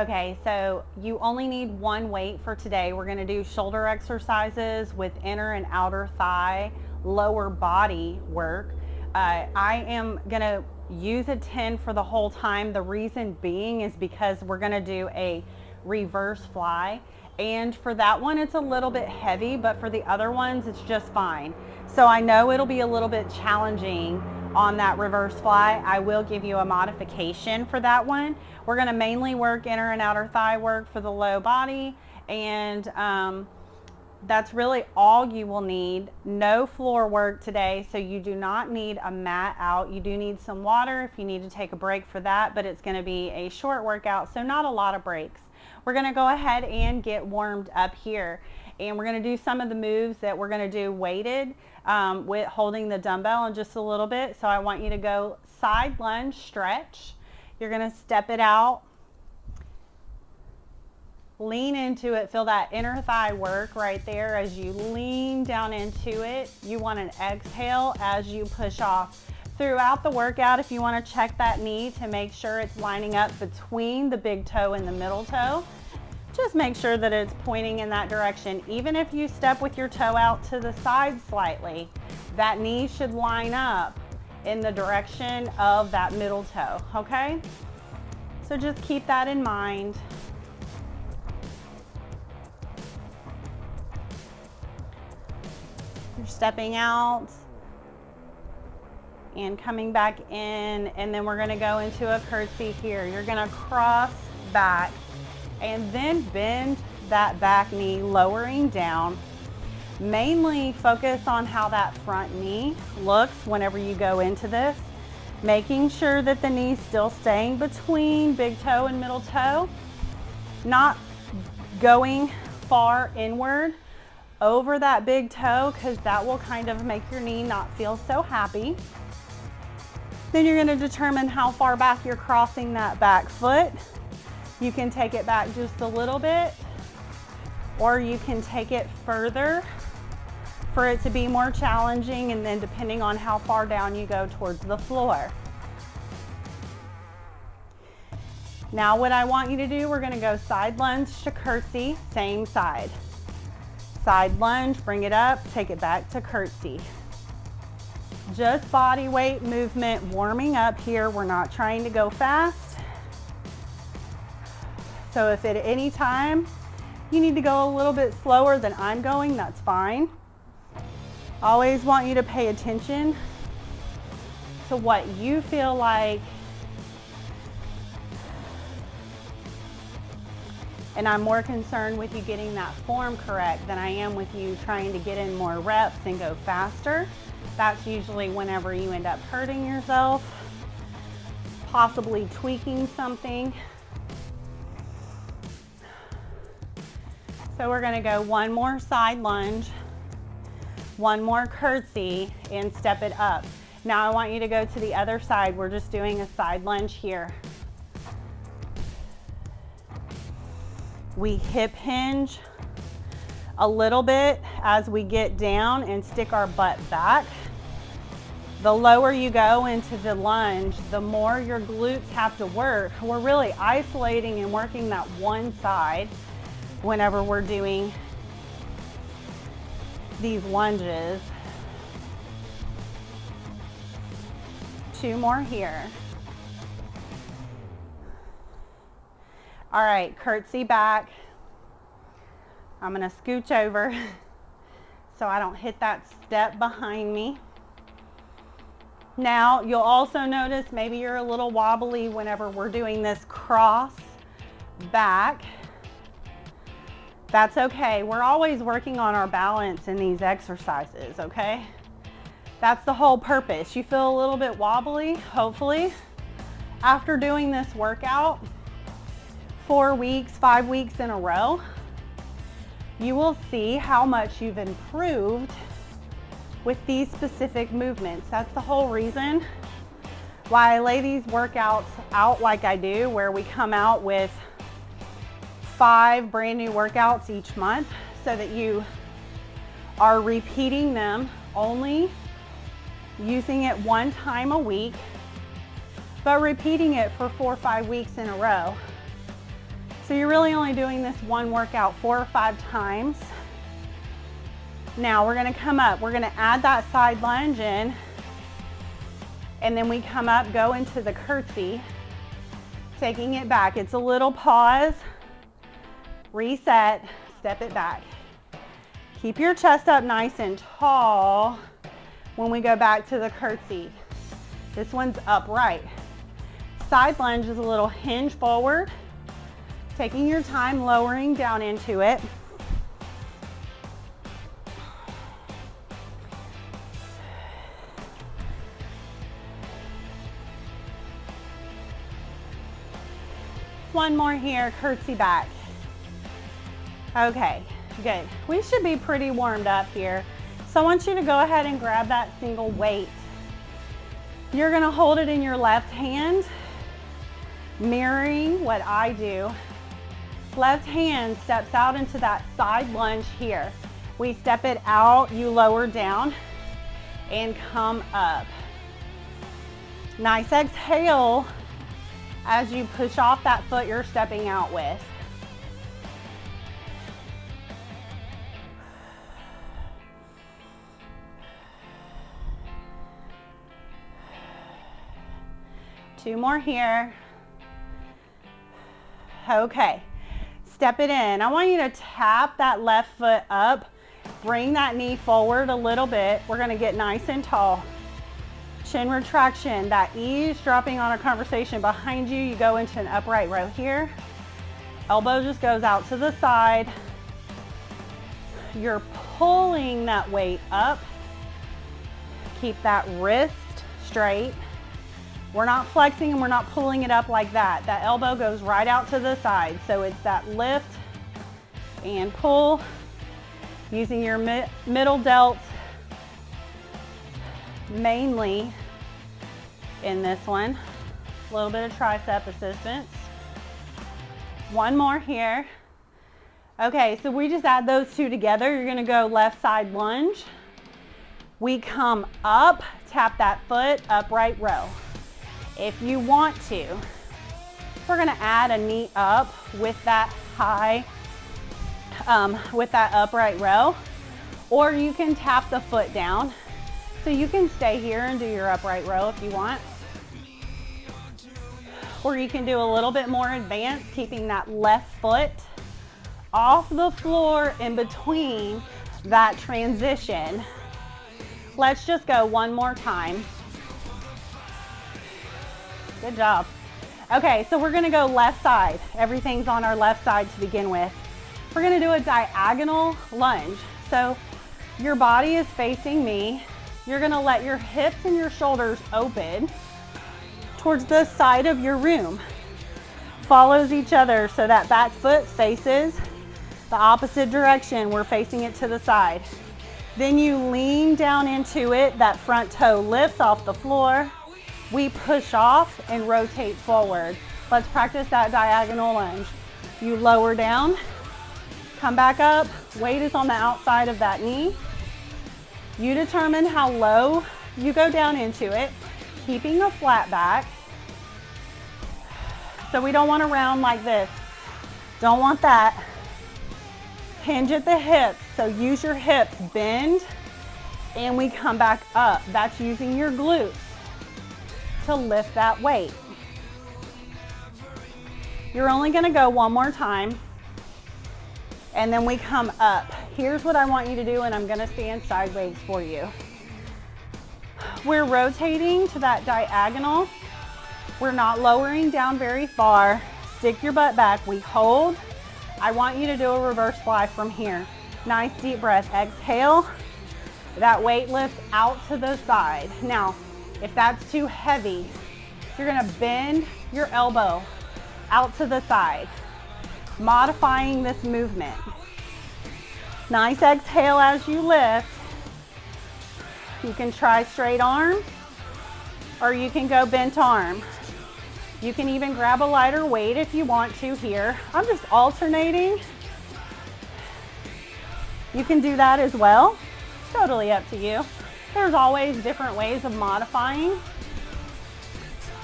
Okay, so you only need one weight for today. We're gonna do shoulder exercises with inner and outer thigh, lower body work. I am gonna use a 10 for the whole time. The reason being is because we're gonna do a reverse fly. And for that one, it's a little bit heavy, but for the other ones, it's just fine. So I know it'll be a little bit challenging on that reverse fly. I will give you a modification for that one. We're gonna mainly work inner and outer thigh work for the low body, and that's really all you will need. No floor work today, so you do not need a mat out. You do need some water if you need to take a break for that, but it's gonna be a short workout, so not a lot of breaks. We're gonna go ahead and get warmed up here, and we're gonna do some of the moves that we're gonna do weighted with holding the dumbbell in just a little bit. So I want you to go side lunge stretch. You're gonna step it out, lean into it, feel that inner thigh work right there as you lean down into it. You want an exhale as you push off. Throughout the workout, if you want to check that knee to make sure it's lining up between the big toe and the middle toe, just make sure that it's pointing in that direction. Even if you step with your toe out to the side slightly, that knee should line up in the direction of that middle toe, okay? So just keep that in mind. You're stepping out and coming back in, and then we're gonna go into a curtsy here. You're gonna cross back and then bend that back knee, lowering down. Mainly focus on how that front knee looks whenever you go into this, making sure that the knee's still staying between big toe and middle toe, not going far inward over that big toe, because that will kind of make your knee not feel so happy. Then you're going to determine how far back you're crossing that back foot. You can take it back just a little bit, or you can take it further for it to be more challenging, and then depending on how far down you go towards the floor. Now what I want you to do, we're going to go side lunge to curtsy, same side. Side lunge, bring it up, take it back to curtsy. Just body weight movement, warming up here. We're not trying to go fast. So if at any time you need to go a little bit slower than I'm going, that's fine. Always want you to pay attention to what you feel like. And I'm more concerned with you getting that form correct than I am with you trying to get in more reps and go faster. That's usually whenever you end up hurting yourself, possibly tweaking something. So we're gonna go one more side lunge, one more curtsy, and step it up. Now I want you to go to the other side. We're just doing a side lunge here. We hip hinge a little bit as we get down and stick our butt back. The lower you go into the lunge, the more your glutes have to work. We're really isolating and working that one side whenever we're doing these lunges. 2 more here. All right, curtsy back. I'm gonna scooch over so I don't hit that step behind me. Now, you'll also notice maybe you're a little wobbly whenever we're doing this cross back. That's okay. We're always working on our balance in these exercises, okay? That's the whole purpose. You feel a little bit wobbly, hopefully. After doing this workout 4 weeks, 5 weeks in a row, you will see how much you've improved with these specific movements. That's the whole reason why I lay these workouts out like I do, where we come out with 5 brand new workouts each month, so that you are repeating them, only using it 1 time a week, but repeating it for 4 or 5 weeks in a row. So you're really only doing this one workout 4 or 5 times. Now we're gonna come up, we're gonna add that side lunge in, and then we come up, go into the curtsy, taking it back. It's a little pause, reset, step it back. Keep your chest up nice and tall when we go back to the curtsy. This one's upright. Side lunge is a little hinge forward, taking your time, lowering down into it. One more here, curtsy back. Okay, good. We should be pretty warmed up here. So I want you to go ahead and grab that single weight. You're gonna hold it in your left hand, mirroring what I do. Left hand steps out into that side lunge here. We step it out, you lower down and come up. Nice exhale as you push off that foot you're stepping out with. Two more here. Okay, step it in. I want you to tap that left foot up, bring that knee forward a little bit. We're gonna get nice and tall. Chin retraction, that eavesdropping on a conversation behind you. You go into an upright row here. Elbow just goes out to the side. You're pulling that weight up. Keep that wrist straight. We're not flexing and we're not pulling it up like that. That elbow goes right out to the side. So it's that lift and pull using your middle delts mainly in this one. A little bit of tricep assistance. One more here. Okay, so we just add those two together. You're gonna go left side lunge. We come up, tap that foot, upright row. If you want to, we're gonna add a knee up with that high, with that upright row, or you can tap the foot down. So you can stay here and do your upright row if you want. Or you can do a little bit more advanced, keeping that left foot off the floor in between that transition. Let's just go one more time. Good job. Okay, so we're gonna go left side. Everything's on our left side to begin with. We're gonna do a diagonal lunge. So your body is facing me. You're gonna let your hips and your shoulders open towards the side of your room. Follows each other so that back foot faces the opposite direction. We're facing it to the side. Then you lean down into it. That front toe lifts off the floor. We push off and rotate forward. Let's practice that diagonal lunge. You lower down, come back up. Weight is on the outside of that knee. You determine how low you go down into it, keeping a flat back. So we don't want to round like this. Don't want that. Hinge at the hips. So use your hips, bend, and we come back up. That's using your glutes to lift that weight. You're only going to go one more time, and then we come up. Here's what I want you to do, and I'm gonna stand sideways for you. We're rotating to that diagonal. We're not lowering down very far. Stick your butt back. We hold. I want you to do a reverse fly from here. Nice deep breath. Exhale. That weight lifts out to the side. Now, if that's too heavy, you're gonna bend your elbow out to the side, modifying this movement. Nice exhale as you lift. You can try straight arm, or you can go bent arm. You can even grab a lighter weight if you want to here. I'm just alternating. You can do that as well. It's totally up to you. There's always different ways of modifying.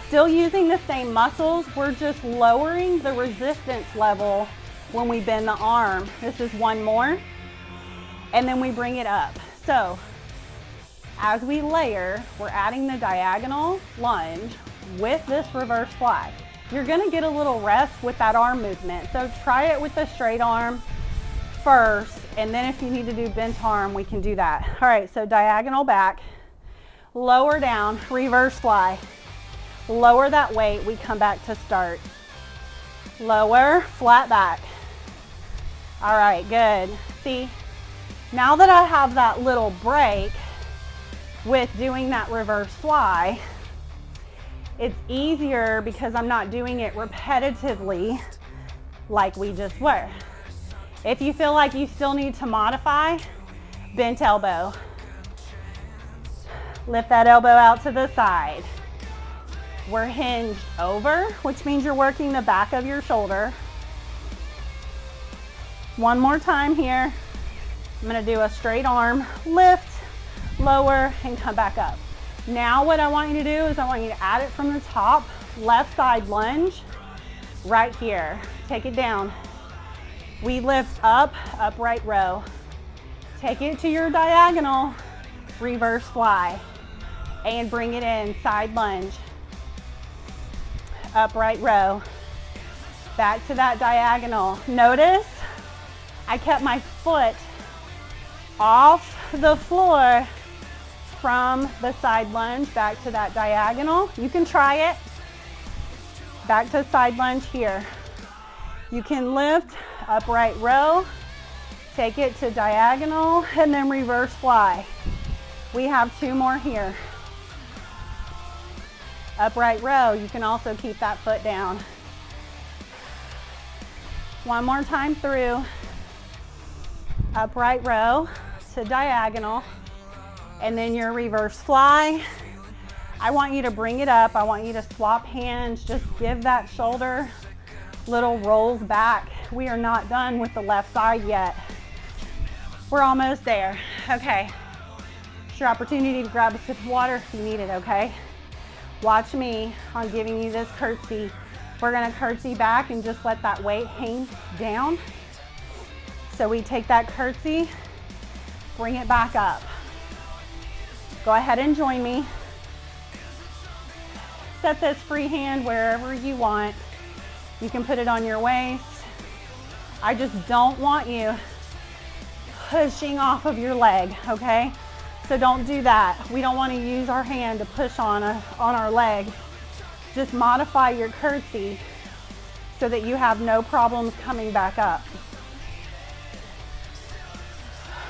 Still using the same muscles, we're just lowering the resistance level when we bend the arm. This is one more, and then we bring it up. So as we layer, we're adding the diagonal lunge with this reverse fly. You're gonna get a little rest with that arm movement. So try it with the straight arm first, and then if you need to do bent arm, we can do that. All right, so diagonal back, lower down, reverse fly. Lower that weight, we come back to start. Lower, flat back. All right, good. See, now that I have that little break with doing that reverse fly, it's easier because I'm not doing it repetitively like we just were. If you feel like you still need to modify, bent elbow. Lift that elbow out to the side. We're hinged over, which means you're working the back of your shoulder. One more time here. I'm gonna do a straight arm lift, lower, and come back up. Now what I want you to do is I want you to add it from the top, left side lunge, right here. Take it down. We lift up, upright row. Take it to your diagonal, reverse fly, and bring it in, side lunge. Upright row. Back to that diagonal. Notice I kept my foot off the floor from the side lunge back to that diagonal. You can try it. Back to side lunge here. You can lift, upright row, take it to diagonal, and then reverse fly. We have two more here. Upright row, you can also keep that foot down. One more time through. Upright row to diagonal, and then your reverse fly. I want you to bring it up. I want you to swap hands. Just give that shoulder little rolls back. We are not done with the left side yet. We're almost there. Okay. It's your opportunity to grab a sip of water if you need it, okay? Watch me on giving you this curtsy. We're gonna curtsy back and just let that weight hang down. So we take that curtsy, bring it back up. Go ahead and join me. Set this free hand wherever you want. You can put it on your waist. I just don't want you pushing off of your leg, okay? So don't do that. We don't want to use our hand to push on our leg. Just modify your curtsy so that you have no problems coming back up.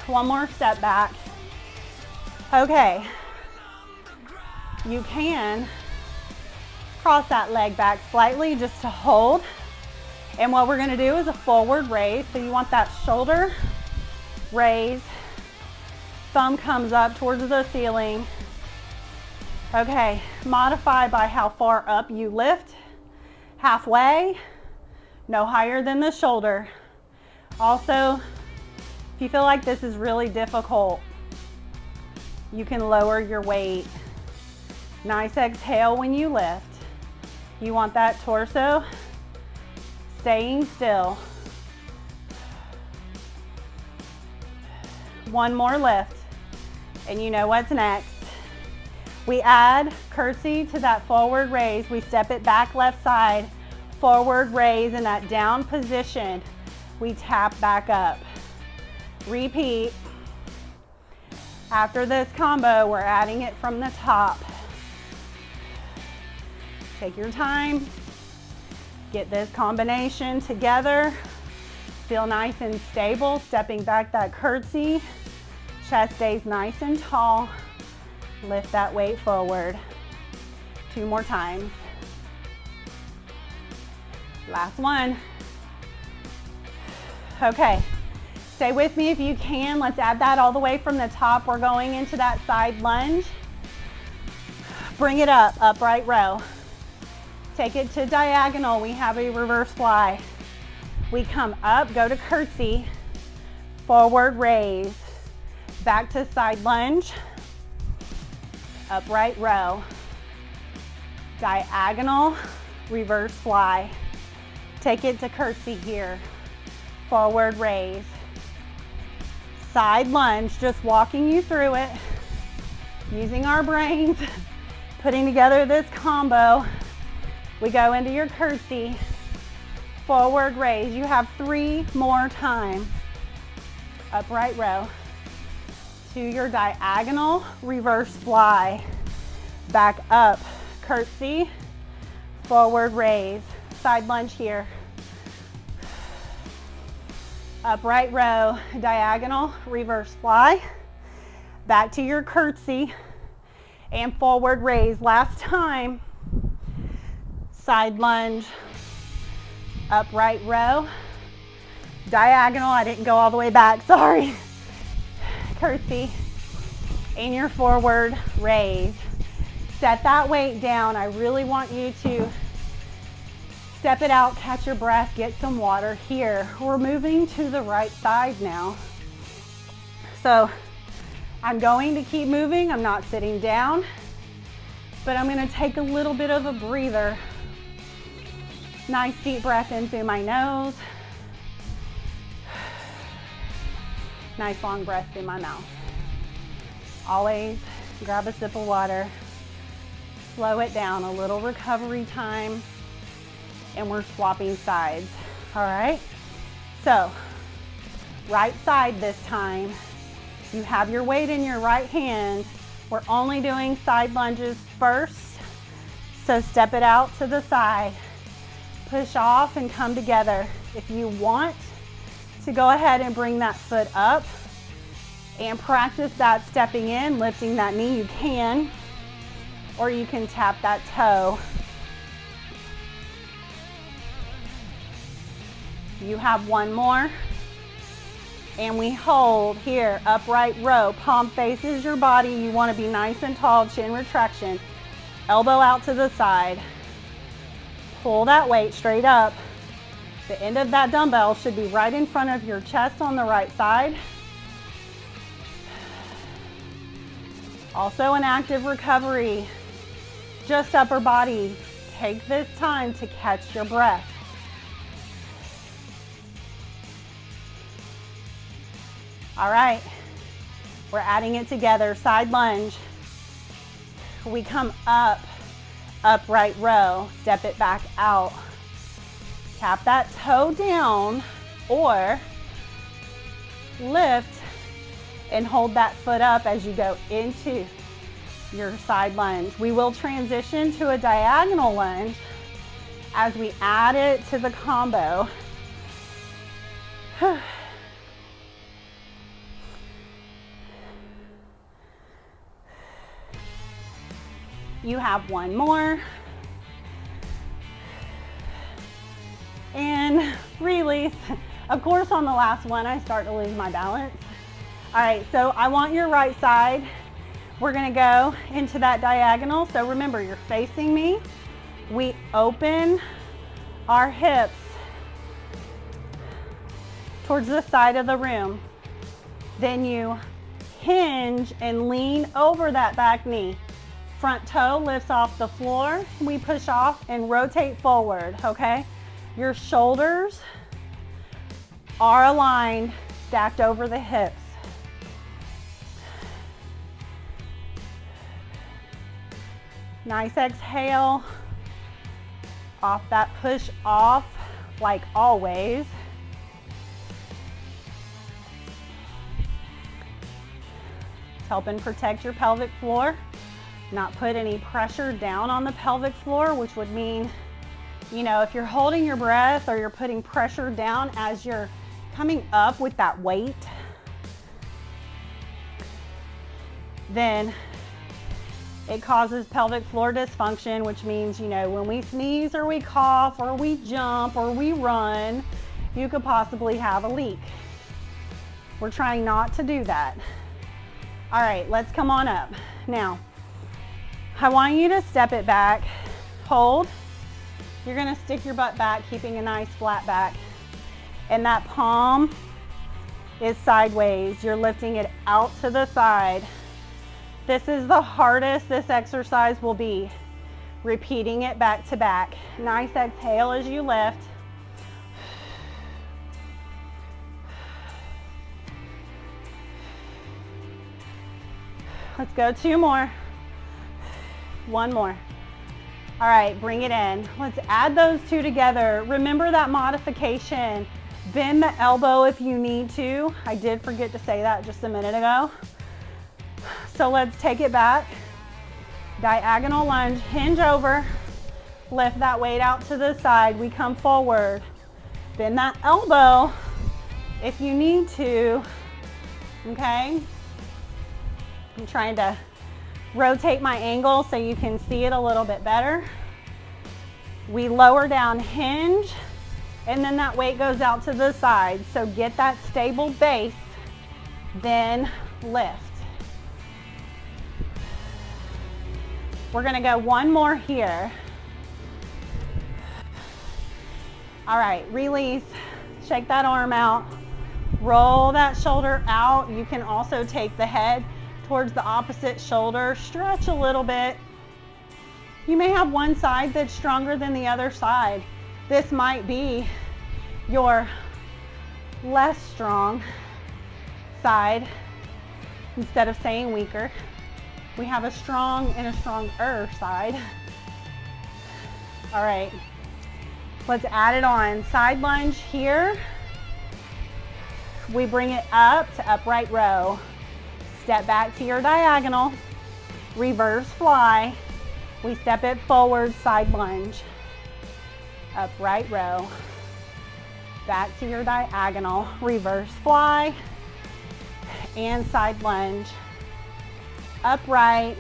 One more step back. Okay. You can cross that leg back slightly just to hold. And what we're gonna do is a forward raise. So you want that shoulder raise. Thumb comes up towards the ceiling. Okay, modify by how far up you lift. Halfway, no higher than the shoulder. Also, if you feel like this is really difficult, you can lower your weight. Nice exhale when you lift. You want that torso staying still. One more lift, and you know what's next. We add curtsy to that forward raise. We step it back left side, forward raise in that down position. We tap back up. Repeat. After this combo, we're adding it from the top. Take your time. Get this combination together. Feel nice and stable, stepping back that curtsy. Chest stays nice and tall. Lift that weight forward. 2 more times. Last one. Okay, stay with me if you can. Let's add that all the way from the top. We're going into that side lunge. Bring it up, upright row. Take it to diagonal. We have a reverse fly. We come up, go to curtsy, forward raise, back to side lunge, upright row. diagonal, reverse fly. Take it to curtsy here. Forward raise. Side lunge, just walking you through it. Using our brains, putting together this combo. We go into your curtsy. Forward raise. You have 3 more times. Upright row. To your diagonal, reverse fly. Back up, curtsy, forward raise. Side lunge here. Upright row, diagonal, reverse fly. Back to your curtsy and forward raise. Last time. Side lunge, upright row, diagonal. I didn't go all the way back, sorry. Curtsy, and your forward raise. Set that weight down. I really want you to step it out, catch your breath, get some water here. We're moving to the right side now. So I'm going to keep moving. I'm not sitting down, but I'm going to take a little bit of a breather. Nice deep breath in through my nose. Nice long breath through my mouth. Always grab a sip of water. Slow it down, a little recovery time, and we're swapping sides. All right? So, right side this time. You have your weight in your right hand. We're only doing side lunges first. So step it out to the side. Push off and come together. If you want to go ahead and bring that foot up and practice that stepping in, lifting that knee, you can, or you can tap that toe. You have 1 more, and we hold here, upright row, palm faces your body. You want to be nice and tall, chin retraction, elbow out to the side. Pull that weight straight up. The end of that dumbbell should be right in front of your chest on the right side. Also an active recovery, just upper body. Take this time to catch your breath. All right, we're adding it together. Side lunge. We come up, upright row, step it back out. Tap that toe down or lift and hold that foot up as you go into your side lunge. We will transition to a diagonal lunge as we add it to the combo. You have 1 more. And release. Of course, on the last one, I start to lose my balance. All right, so I want your right side. We're gonna go into that diagonal. So remember, you're facing me. We open our hips towards the side of the room. Then you hinge and lean over that back knee. Front toe lifts off the floor. We push off and rotate forward, okay? Your shoulders are aligned, stacked over the hips. Nice exhale. Off that push off, like always. It's helping protect your pelvic floor. Not put any pressure down on the pelvic floor, which would mean, you know, if you're holding your breath or you're putting pressure down as you're coming up with that weight, then it causes pelvic floor dysfunction, which means, you know, when we sneeze or we cough or we jump or we run, you could possibly have a leak. We're trying not to do that. All right, let's come on up. Now, I want you to step it back, hold. You're gonna stick your butt back, keeping a nice flat back. And that palm is sideways. You're lifting it out to the side. This is the hardest this exercise will be. Repeating it back to back. Nice exhale as you lift. Let's go 2 more. 1 more. All right, bring it in. Let's add those 2 together. Remember that modification. Bend the elbow if you need to. I did forget to say that just a minute ago. So let's take it back. Diagonal lunge, hinge over. Lift that weight out to the side. We come forward. Bend that elbow if you need to, okay? I'm trying to rotate my angle so you can see it a little bit better. We lower down, hinge, and then that weight goes out to the side. So get that stable base, then lift. We're gonna go 1 more here. All right, release, shake that arm out, roll that shoulder out. You can also take the head towards the opposite shoulder, stretch a little bit. You may have one side that's stronger than the other side. This might be your less strong side. Instead of saying weaker, we have a strong and a stronger side. All right, let's add it on. Side lunge here. We bring it up to upright row. Step back to your diagonal, reverse fly. We step it forward, side lunge. Upright row. Back to your diagonal, reverse fly, and side lunge. Upright,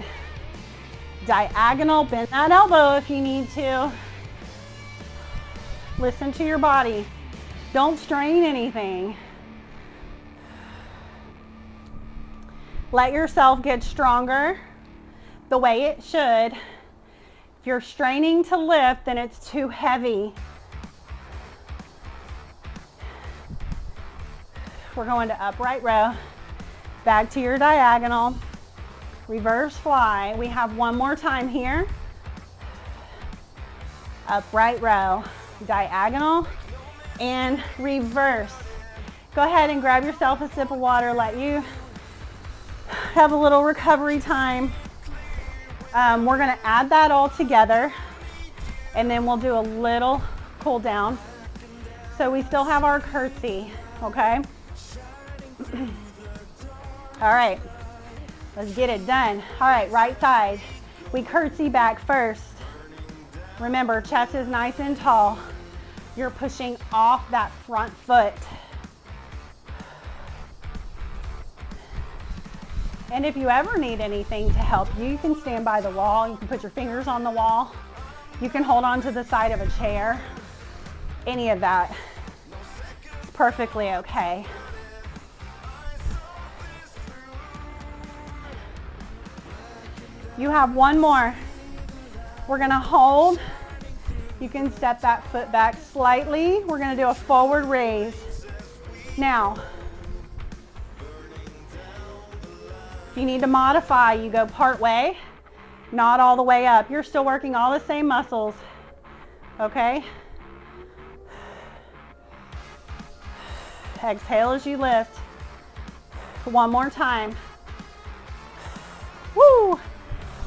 diagonal, bend that elbow if you need to. Listen to your body. Don't strain anything. Let yourself get stronger the way it should. If you're straining to lift, then it's too heavy. We're going to upright row, back to your diagonal, reverse fly. We have 1 more time here. Upright row, diagonal, and reverse. Go ahead and grab yourself a sip of water, let you have a little recovery time. We're gonna add that all together and then we'll do a little cool down. So we still have our curtsy, okay? All right, let's get it done. All right, right side. We curtsy back first. Remember, chest is nice and tall. You're pushing off that front foot. And if you ever need anything to help you, you can stand by the wall. You can put your fingers on the wall. You can hold on to the side of a chair. Any of that is perfectly okay. You have 1 more. We're gonna hold. You can step that foot back slightly. We're gonna do a forward raise. Now, if you need to modify, you go part way, not all the way up. You're still working all the same muscles, okay? Exhale as you lift. 1 more time. Woo!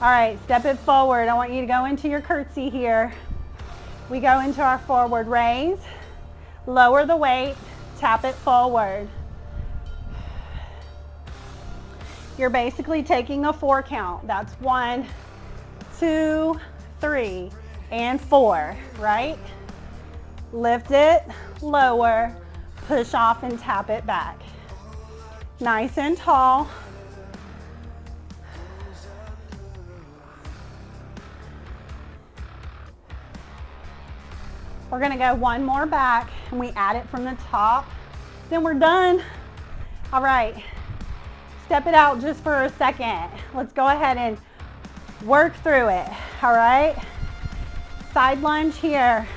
All right, step it forward. I want you to go into your curtsy here. We go into our forward raise, lower the weight, tap it forward. You're basically taking a 4 count. That's 1, 2, 3, and 4, right? Lift it, lower, push off and tap it back. Nice and tall. We're gonna go 1 more back and we add it from the top. Then we're done. All right, step it out just for a second. Let's go ahead and work through it, all right? Side lunge here,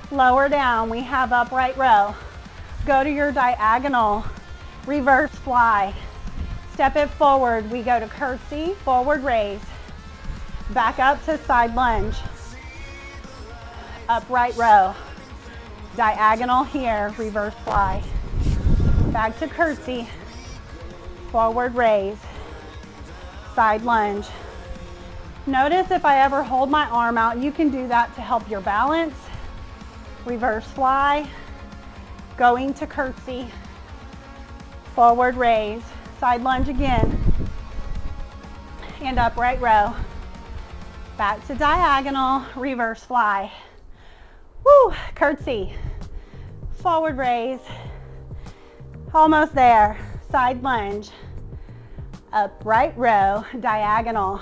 lower down. We have upright row. Go to your diagonal, reverse fly. Step it forward. We go to curtsy, forward raise. Back up to side lunge. Upright row. Diagonal here, reverse fly. Back to curtsy. Forward raise. Side lunge. Notice if I ever hold my arm out, you can do that to help your balance. Reverse fly. Going to curtsy. Forward raise. Side lunge again. And upright row. Back to diagonal, reverse fly. Woo, curtsy. Forward raise. Almost there. Side lunge. Upright row, diagonal,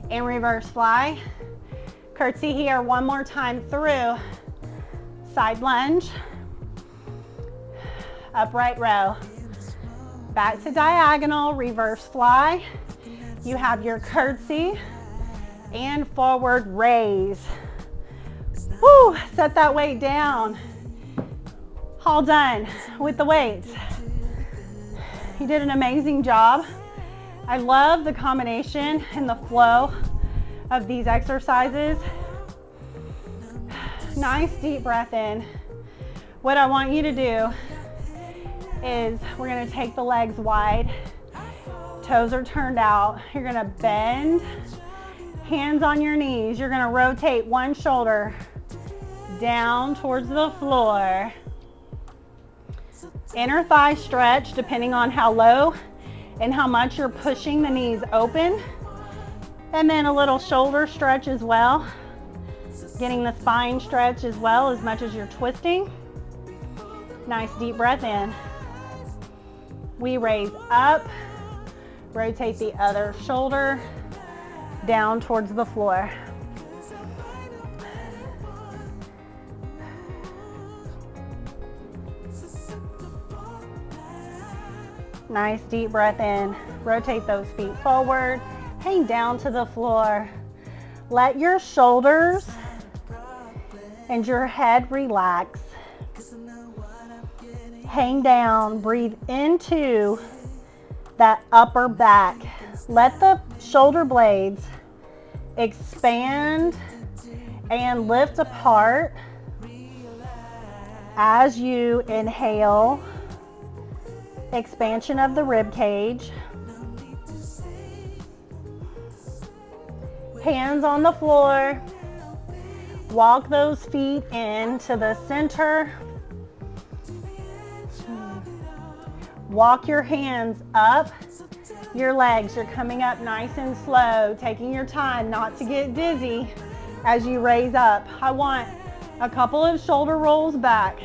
and reverse fly. Curtsy here one more time through. Side lunge. Upright row. Back to diagonal, reverse fly. You have your curtsy and forward raise. Woo, set that weight down. All done with the weights. You did an amazing job. I love the combination and the flow of these exercises. Nice deep breath in. What I want you to do is we're gonna take the legs wide. Toes are turned out. You're gonna bend, hands on your knees. You're gonna rotate one shoulder down towards the floor. Inner thigh stretch, depending on how low and how much you're pushing the knees open. And then a little shoulder stretch as well. Getting the spine stretch as well as much as you're twisting. Nice deep breath in. We raise up, rotate the other shoulder down towards the floor. Nice deep breath in. Rotate those feet forward. Hang down to the floor. Let your shoulders and your head relax. Hang down. Breathe into that upper back. Let the shoulder blades expand and lift apart as you inhale. Expansion of the rib cage. Hands on the floor. Walk those feet into the center. Walk your hands up your legs. You're coming up nice and slow, taking your time not to get dizzy as you raise up. I want a couple of shoulder rolls back.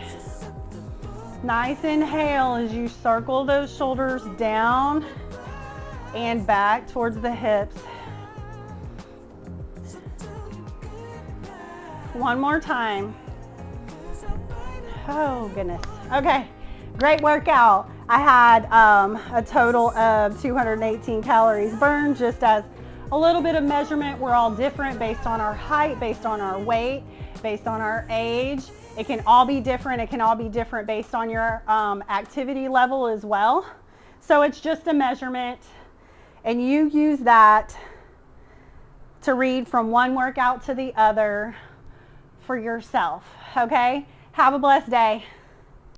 Nice inhale as you circle those shoulders down and back towards the hips. One more time. Oh goodness. Okay, great workout. I had a total of 218 calories burned, just as a little bit of measurement. We're all different based on our height, based on our weight, based on our age. It can all be different. It can all be different based on your activity level as well. So it's just a measurement, and you use that to read from one workout to the other for yourself, okay? Have a blessed day.